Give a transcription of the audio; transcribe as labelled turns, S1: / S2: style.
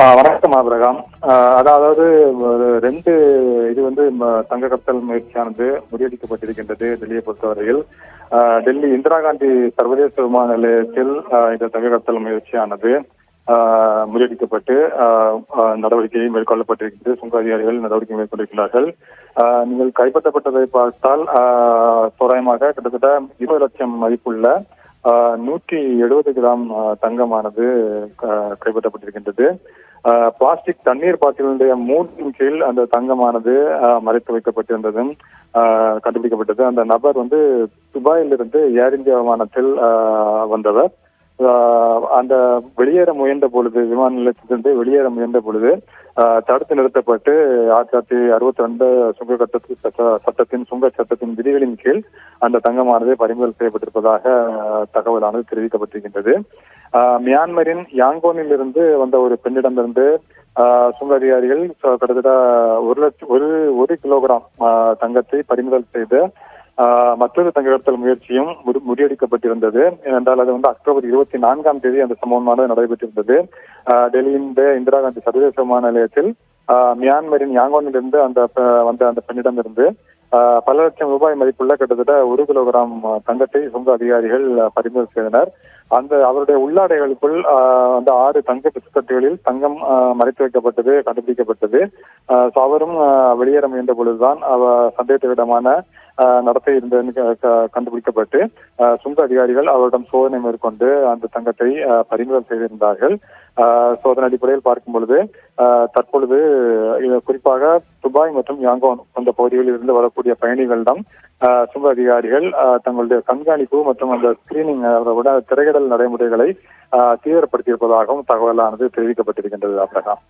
S1: வணக்கம் ஆபிரகாம். அதாவது ஒரு 2 இது வந்து தங்க கடத்தல் முயற்சியானது முறியடிக்கப்பட்டிருக்கின்றது டெல்லியை பொறுத்தவரையில். டெல்லி இந்திரா காந்தி சர்வதேச விமான நிலையத்தில் இந்த தங்க கடத்தல் முயற்சியானது முறியடிக்கப்பட்டு நடவடிக்கை மேற்கொள்ளப்பட்டிருக்கிறது. சுங்க அதிகாரிகள் நடவடிக்கை மேற்கொண்டிருக்கிறார்கள். நீங்கள் கைப்பற்றப்பட்டதை பார்த்தால் தோராயமாக கிட்டத்தட்ட 20 லட்சம் மதிப்புள்ள 170 கிராம் தங்கமானது கைப்பற்றப்பட்டிருக்கின்றது. பிளாஸ்டிக் தண்ணீர் பாட்டிலுடைய மூடின் கீழ் அந்த தங்கமானது மறைத்து வைக்கப்பட்டிருந்ததும் கண்டுபிடிக்கப்பட்டது. அந்த நபர் வந்து துபாயிலிருந்து ஏர் இந்தியா விமானத்தில் வந்தவர். அந்த வெளியேற முயன்ற பொழுது, விமான நிலையத்திலிருந்து வெளியேற முயன்ற பொழுது தடுத்து நிறுத்தப்பட்டு 1962 சுங்க சட்டத்தின் விதிகளின் கீழ் அந்த தங்கமானது பறிமுதல் செய்யப்பட்டிருப்பதாக தகவலானது தெரிவிக்கப்பட்டிருக்கின்றது. மியான்மரின் யாங்கோனில் இருந்து வந்த ஒரு பெண்ணிடமிருந்து சுங்க அதிகாரிகள் கிட்டத்தட்ட 1 கிலோகிராம் தங்கத்தை பறிமுதல் செய்த மற்றொரு தங்க கடத்தல் முயற்சியும் முறியடிக்கப்பட்டிருந்தது. ஏனென்றால் அது வந்து அக்டோபர் 24ஆம் தேதி அந்த சம்பவமானது நடைபெற்றிருந்தது. டெல்லியின் இந்திரா காந்தி சர்வதேச விமான நிலையத்தில் மியான்மரின் யாங்கோனிலிருந்து வந்த அந்த பெண்ணிடமிருந்து பல லட்சம் ரூபாய் மதிப்புள்ள கிட்டத்தட்ட 1 கிலோகிராம் தங்கத்தை சுங்க அதிகாரிகள் பறிமுதல் செய்தனர். அவருடைய உள்ளாடைகளுக்குள் அந்த 6 தங்க பிஸ்கட்டுகளில் தங்கம் மறைத்து வைக்கப்பட்டது கண்டுபிடிக்கப்பட்டது. அவரும் வெளியேற முயன்ற பொழுதுதான் சந்தேகத்திடமான நடத்தை இருந்தது கண்டுபிடிக்கப்பட்டு சுங்க அதிகாரிகள் அவரிடம் சோதனை மேற்கொண்டு அந்த தங்கத்தை பறிமுதல் செய்திருந்தார்கள். சோதனை அடிப்படையில் பார்க்கும் பொழுது தற்பொழுது குறிப்பாக துபாய் மற்றும் யாங்கோன் அந்த பகுதிகளில் இருந்து வரக்கூடிய பயணிகளிடம் சுங்க அதிகாரிகள் தங்களுடைய கண்காணிப்பு மற்றும் அந்த ஸ்கிரீனிங் திரையிடல் நடைமுறைகளை தீவிரப்படுத்தியிருப்பதாகவும் தகவலானது தெரிவிக்கப்பட்டிருக்கின்றது. ஆபிரகாம்.